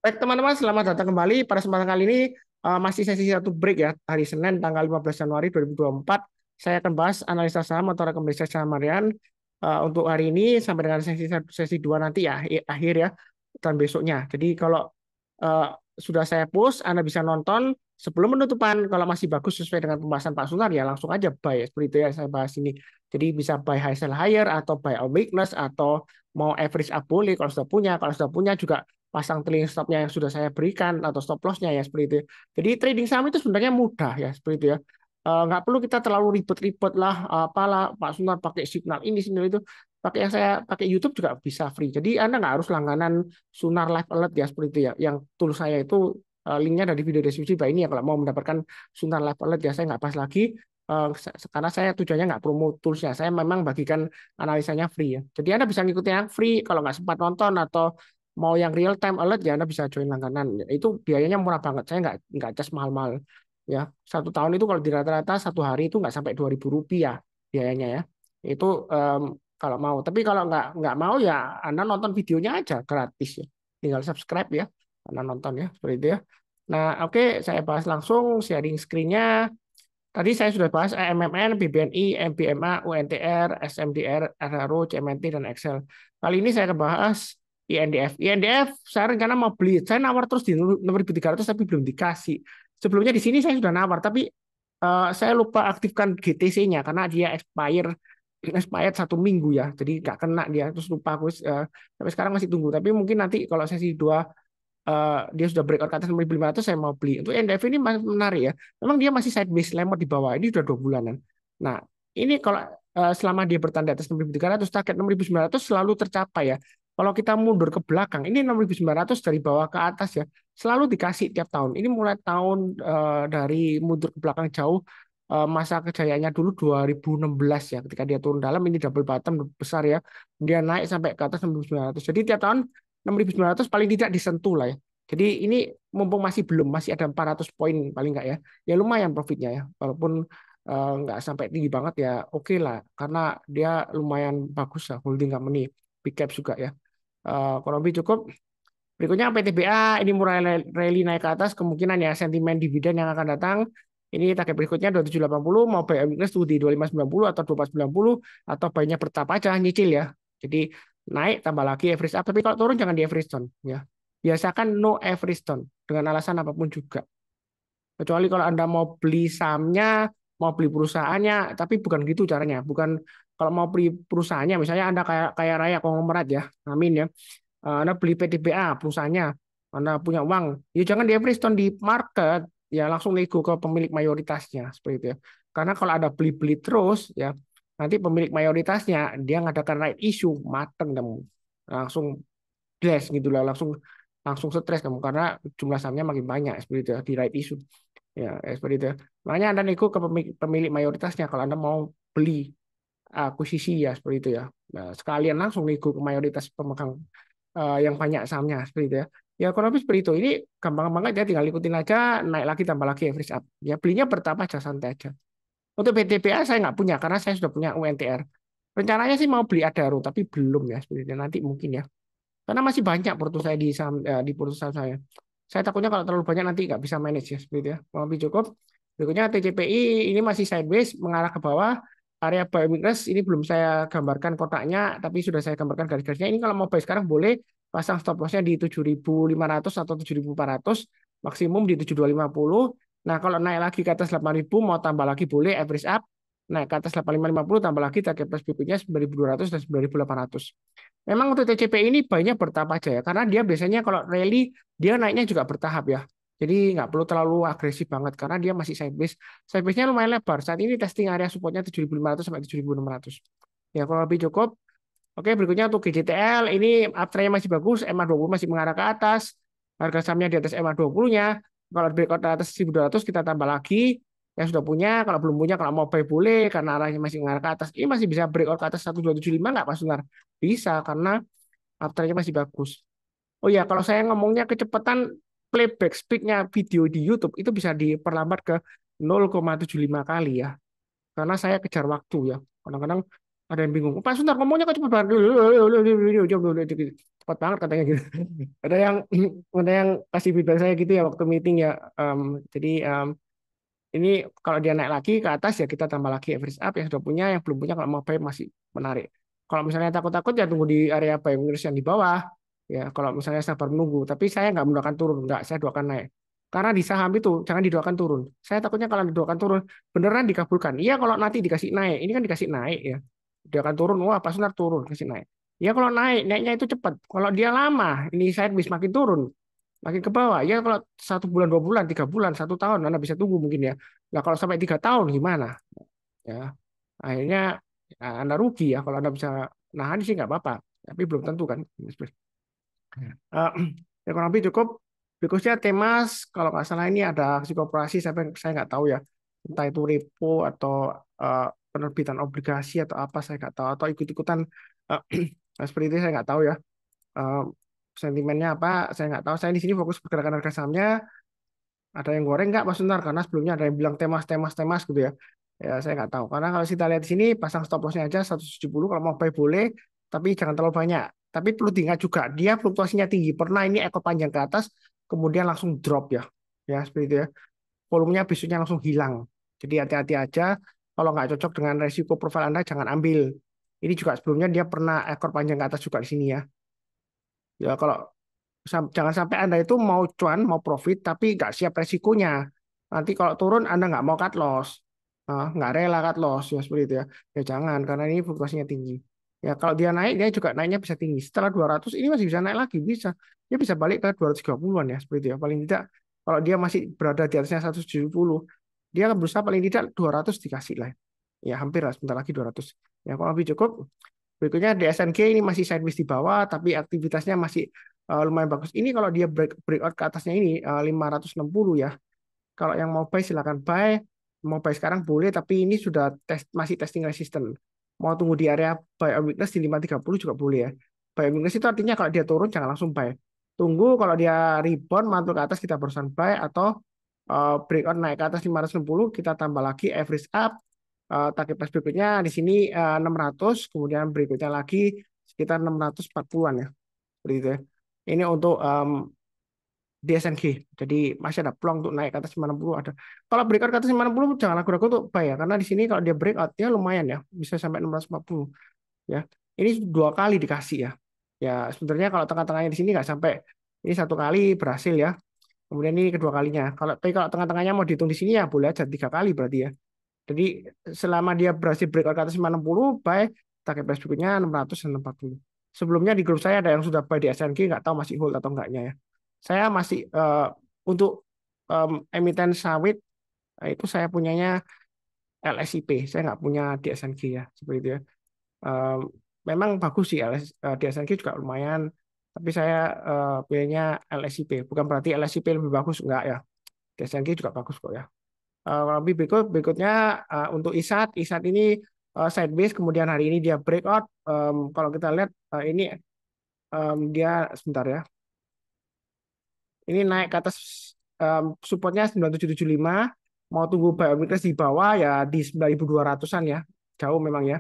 Baik teman-teman, selamat datang kembali. Pada kesempatan kali ini masih sesi satu break ya, hari Senin tanggal 15 Januari 2024. Saya akan bahas analisa saham atau rekomendasi saham harian untuk hari ini sampai dengan sesi 2 nanti ya, akhir ya, dan besoknya. Jadi kalau eh, sudah saya post, Anda bisa nonton sebelum penutupan. Kalau masih bagus sesuai dengan pembahasan Pak Sunar ya langsung aja buy. Seperti itu ya saya bahas ini. Jadi bisa buy high sell higher atau buy on weakness atau mau average up boleh kalau sudah punya. Kalau sudah punya juga pasang trailing stopnya yang sudah saya berikan atau stop lossnya ya seperti itu. Jadi trading saham itu sebenarnya mudah ya seperti itu ya. Nggak perlu kita terlalu ribet-ribet lah, apalah Pak Sunar pakai signal itu, pakai yang saya pakai YouTube juga bisa free. Jadi Anda nggak harus langganan Sunar Live Alert ya seperti itu ya. Yang tool saya itu linknya dari video deskripsi bawah ini ya kalau mau mendapatkan Sunar Live Alert ya saya nggak bahas lagi. Karena saya tujuannya nggak promo toolsnya, saya memang bagikan analisanya free ya. Jadi Anda bisa ngikutin yang free kalau nggak sempat nonton atau mau yang real time alert ya Anda bisa join langganan. Itu biayanya murah banget. Saya nggak cas mahal-mahal. Ya, 1 tahun itu kalau di rata-rata 1 hari itu nggak sampai Rp2.000 biayanya ya. Itu kalau mau. Tapi kalau nggak mau ya Anda nonton videonya aja gratis ya. Tinggal subscribe ya. Anda nonton ya seperti itu ya. Nah, oke, saya bahas langsung sharing screen-nya. Tadi saya sudah bahas AMMN, BBNI, MBMA, UNTR, SMDR, RRO, CMNT, dan Excel. Kali ini saya akan bahas INDF. INDF saya rencana mau beli. Saya nawar terus di 6.300 tapi belum dikasih. Sebelumnya di sini saya sudah nawar, tapi saya lupa aktifkan GTC-nya karena dia expired 1 minggu ya. Jadi nggak kena dia. Terus lupa aku. Sampai sekarang masih tunggu. Tapi mungkin nanti kalau sesi 2 dia sudah breakout ke atas 6.500 saya mau beli. Untuk NDF ini menarik ya. Memang dia masih sideways lemot di bawah. Ini sudah 2 bulanan. Nah, ini kalau selama dia bertahan di atas 6.300 target 6.900 selalu tercapai ya. Kalau kita mundur ke belakang, ini 6.900 dari bawah ke atas ya, selalu dikasih tiap tahun. Ini mulai tahun dari mundur ke belakang jauh, masa kejayaannya dulu 2016 ya, ketika dia turun dalam ini double bottom besar ya, dia naik sampai ke atas 6.900. Jadi tiap tahun 6.900 paling tidak disentuh lah ya. Jadi ini mumpung masih ada 400 poin paling enggak ya. Ya lumayan profitnya ya. Walaupun nggak sampai tinggi banget ya, oke lah. Karena dia lumayan bagus lah holding company, big cap juga ya. Kurang lebih cukup. Berikutnya PTBA ini mulai rally naik ke atas, kemungkinan ya sentimen dividen yang akan datang. Ini target berikutnya 2780, mau buy weakness tuh di 2590 atau 2490 atau buy-nya bertahap aja nyicil ya. Jadi naik tambah lagi average up, tapi kalau turun jangan di average down ya. Biasakan no average down dengan alasan apapun juga. Kecuali kalau Anda mau beli sahamnya, mau beli perusahaannya, tapi bukan gitu caranya. Bukan kalau mau beli perusahaannya, misalnya Anda kayak kayak raya konglomerat ya, amin ya. Anda beli PTBA perusahaannya, Anda punya uang, ya jangan di average down di market, ya langsung nego ke pemilik mayoritasnya seperti itu ya. Karena kalau ada beli-beli terus ya, nanti pemilik mayoritasnya dia ngadakan right issue, mateng kamu, langsung blast gitu lah, langsung langsung stres kamu karena jumlah sahamnya makin banyak seperti itu ya, di right issue ya, seperti itu ya. Makanya Anda nego ke pemilik mayoritasnya kalau Anda mau beli akuisisi ya seperti itu ya. Nah, sekalian langsung nego ke mayoritas pemegang yang banyak sahamnya seperti itu ya. Ya kurang lebih seperti itu. Ini gampang-gampang aja, tinggal ikutin aja, naik lagi tambah lagi average up. Ya belinya bertahap aja, santai aja. Untuk BTPA saya nggak punya karena saya sudah punya UNTR. Rencananya sih mau beli Adaro tapi belum ya seperti itu. Nanti mungkin ya. Karena masih banyak porto saya di saham, di porto saham saya. Saya takutnya kalau terlalu banyak nanti nggak bisa manage ya seperti itu ya. Kurang lebih cukup. Berikutnya TCPI ini masih sideways mengarah ke bawah. Area buy weakness ini belum saya gambarkan kotaknya, tapi sudah saya gambarkan garis-garisnya. Ini kalau mau buy sekarang boleh pasang stop lossnya di 7.500 atau 7.400, maksimum di 7.250. Nah, kalau naik lagi ke atas 8.000 mau tambah lagi boleh average up. Naik ke atas 8.550 tambah lagi target plus berikutnya 9.200 dan 9.800. Memang untuk TCP ini banyak bertahap aja ya, karena dia biasanya kalau rally dia naiknya juga bertahap ya. Jadi nggak perlu terlalu agresif banget karena dia masih sideways. Sideways-nya lumayan lebar. Saat ini testing area supportnya 7.500 sampai 7.600. Ya kalau lebih cukup. Oke, berikutnya untuk GJTL ini uptrend masih bagus, MA20 masih mengarah ke atas. Harga sahamnya di atas MA20-nya. Kalau breakout di atas 1.200 kita tambah lagi. Yang sudah punya, kalau belum punya, kalau mau buy boleh karena arahnya masih mengarah ke atas. Ini masih bisa breakout ke atas 1.275 nggak Pak Sunar? Bisa karena uptrend-nya masih bagus. Oh ya, kalau saya ngomongnya kecepatan playback speed-nya video di YouTube itu bisa diperlambat ke 0,75 kali ya. Karena saya kejar waktu ya. Kadang-kadang ada yang bingung. Pak Suntar ngomongnya kok cepet banget. cepat banget katanya gitu. Ada yang ada yang kasih feedback saya gitu ya waktu meeting ya. Jadi ini kalau dia naik lagi ke atas ya kita tambah lagi average up yang sudah punya, yang belum punya kalau mau buy masih menarik. Kalau misalnya takut-takut ya tunggu di area buy minus yang di bawah. Ya kalau misalnya sabar menunggu, tapi saya nggak mendoakan turun, nggak, saya doakan naik. Karena di saham itu jangan didoakan turun. Saya takutnya kalau didoakan turun beneran dikabulkan. Iya kalau nanti dikasih naik, ini kan dikasih naik ya. Didoakan turun, wah pas benar turun kasih naik. Ya kalau naik, naiknya itu cepat. Kalau dia lama, ini sideways makin turun, makin ke bawah. Ya kalau 1 bulan, 2 bulan, 3 bulan, 1 tahun, Anda bisa tunggu mungkin ya. Nah kalau sampai 3 tahun gimana? Ya akhirnya ya, Anda rugi ya. Kalau Anda bisa nahan sih nggak apa-apa, tapi belum tentu kan. Eh, Ekonomi cukup. Berikutnya Temas, kalau nggak salah ini ada aksi korporasi, saya nggak tahu ya. Entah itu repo atau eh, penerbitan obligasi atau apa, saya nggak tahu. Atau ikut-ikutan seperti itu, saya nggak tahu ya. Eh, Sentimennya apa, saya nggak tahu. Saya di sini fokus pergerakan harga sahamnya. Ada yang goreng nggak Mas Suntar? Karena sebelumnya ada yang bilang temas, temas, temas gitu ya. Ya saya nggak tahu. Karena kalau kita lihat di sini pasang stop lossnya aja 170. Kalau mau buy boleh, tapi jangan terlalu banyak. Tapi perlu diingat juga, dia fluktuasinya tinggi. Pernah ini ekor panjang ke atas, kemudian langsung drop ya. Ya seperti itu ya. Volumenya besoknya langsung hilang. Jadi hati-hati aja. Kalau nggak cocok dengan resiko profil Anda, jangan ambil. Ini juga sebelumnya dia pernah ekor panjang ke atas juga di sini ya. Ya kalau jangan sampai Anda itu mau cuan, mau profit, tapi nggak siap resikonya. Nanti kalau turun Anda nggak mau cut loss. Nggak rela cut loss, ya seperti itu ya. Ya jangan, karena ini fluktuasinya tinggi. Ya kalau dia naik, dia juga naiknya bisa tinggi. Setelah 200, ini masih bisa naik lagi, bisa. Dia bisa balik ke 230-an ya, seperti itu ya. Paling tidak, kalau dia masih berada di atasnya 170, dia akan berusaha paling tidak 200 dikasih lah. Ya hampir lah, sebentar lagi 200. Ya kalau lebih cukup, berikutnya DSNG ini masih sideways di bawah, tapi aktivitasnya masih lumayan bagus. Ini kalau dia breakout ke atasnya ini 560 ya. Kalau yang mau buy silakan buy. Mau buy sekarang boleh, tapi ini sudah masih testing resistant. Mau tunggu di area buy on weakness di 530 juga boleh ya. Buy on weakness itu artinya kalau dia turun jangan langsung buy. Tunggu kalau dia rebound mantul ke atas kita barusan buy, atau breakout naik ke atas 560 kita tambah lagi average up. Target price berikutnya di sini 600, kemudian berikutnya lagi sekitar 640-an ya. Seperti itu ya. Ini untuk DSNG. Jadi masih ada peluang untuk naik ke atas 90 ada. Kalau breakout ke atas 90 jangan ragu-ragu untuk buy ya, karena di sini kalau dia breakout dia lumayan ya, bisa sampai 640 ya. Ini 2 kali dikasih ya. Ya sebenarnya kalau tengah-tengahnya di sini nggak sampai, ini 1 kali berhasil ya. Kemudian ini kedua kalinya. Kalau tengah-tengahnya mau dihitung di sini ya boleh aja 3 kali berarti ya. Jadi selama dia berhasil breakout ke atas 560, buy, target price berikutnya 600 dan 640. Sebelumnya di grup saya ada yang sudah buy di SNG, nggak tahu masih hold atau enggaknya ya. Saya masih untuk emiten sawit, itu saya punyanya LSIP, saya nggak punya di SNG ya, seperti itu ya. Em, Memang bagus sih di SNG juga lumayan, tapi saya punyanya LSIP. Bukan berarti LSIP lebih bagus, enggak ya. Di SNG juga bagus kok ya. Lebih berikutnya untuk ISAT ini sideways, kemudian hari ini dia breakout. Kalau kita lihat ini dia sebentar ya, ini naik ke atas supportnya 9775, mau tunggu buy weakness di bawah ya di 9200-an ya, jauh memang ya.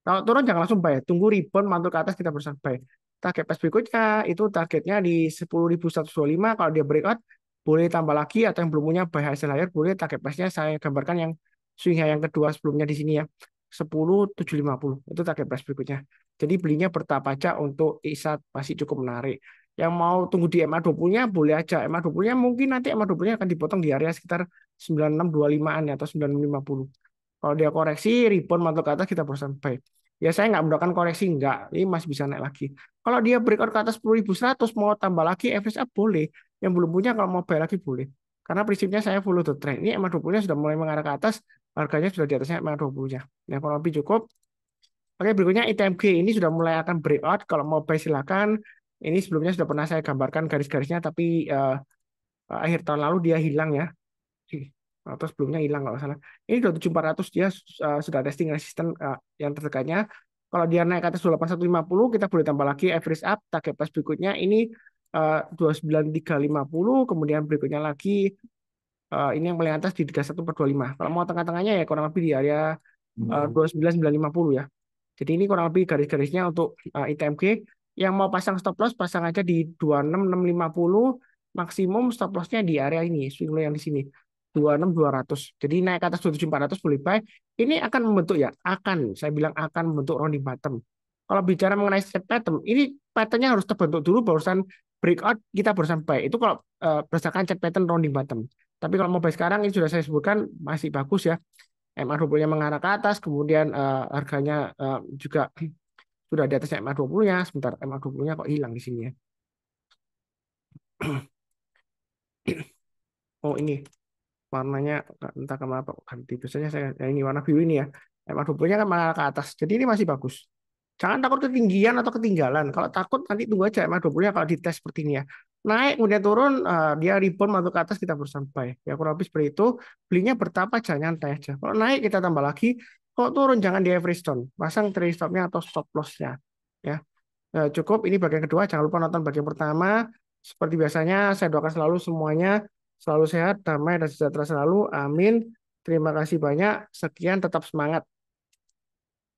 Kalau turun jangan langsung buy, tunggu rebound mantul ke atas kita berusaha buy. Target price berikutnya itu targetnya di 10.125. Kalau dia breakout boleh tambah lagi, atau yang belum punya buy hasil higher boleh. Target price-nya saya gambarkan yang swing high yang kedua sebelumnya di sini ya. 10.750 itu target price berikutnya. Jadi belinya bertahap aja untuk ISAT masih cukup menarik. Yang mau tunggu di MA20-nya boleh aja. MA20-nya mungkin nanti MA20-nya akan dipotong di area sekitar 9625-an ya, atau 9650. Kalau dia koreksi, rebound mantul ke atas kita berusaha buy. Ya saya nggak mendoakan koreksi, nggak. Ini masih bisa naik lagi. Kalau dia breakout ke atas 10.100, mau tambah lagi average up boleh. Yang belum punya kalau mau buy lagi boleh. Karena prinsipnya saya follow the trend. Ini MA20-nya sudah mulai mengarah ke atas, harganya sudah di atasnya MA20-nya. Nah, kalau lebih cukup. Oke, berikutnya ITMG ini sudah mulai akan breakout. Kalau mau buy silakan. Ini sebelumnya sudah pernah saya gambarkan garis-garisnya, tapi akhir tahun lalu dia hilang ya. Atau sebelumnya hilang kalau salah. Ini 27400 dia sudah testing resisten yang terdekatnya. Kalau dia naik ke atas 28150 kita boleh tambah lagi average up. Target price berikutnya ini 29350, kemudian berikutnya lagi ini yang paling atas di 31425. Kalau mau tengah-tengahnya ya kurang lebih di area 29950 ya. Jadi ini kurang lebih garis-garisnya untuk ITMG. Yang mau pasang stop loss pasang aja di 26.650, maksimum stop lossnya di area ini, swing low yang di sini 26.200. Jadi naik ke atas 27.400 boleh buy. Ini akan membentuk ya, saya bilang akan membentuk rounding bottom. Kalau bicara mengenai set pattern, ini patternnya harus terbentuk dulu barusan breakout kita barusan buy. Itu kalau berdasarkan set pattern rounding bottom. Tapi kalau mau buy sekarang ini sudah saya sebutkan masih bagus ya. MA20-nya mengarah ke atas, kemudian harganya juga sudah di atas MA20-nya. Sebentar, MA20-nya kok hilang di sini ya. Oh ini warnanya entah kenapa ganti. Biasanya saya ini warna biru ini ya. MA20-nya kan mengarah ke atas. Jadi ini masih bagus. Jangan takut ketinggian atau ketinggalan. Kalau takut nanti tunggu aja MA20-nya kalau dites seperti ini ya. Naik kemudian turun, dia rebound masuk ke atas kita bersampai. Ya kurang lebih seperti itu. Belinya bertahap aja, nyantai aja. Kalau naik kita tambah lagi. Kalau turun jangan di average down. Pasang trade stop-nya atau stop loss-nya. Ya. Cukup ini bagian kedua. Jangan lupa nonton bagian pertama. Seperti biasanya saya doakan selalu semuanya selalu sehat, damai dan sejahtera selalu. Amin. Terima kasih banyak. Sekian, tetap semangat.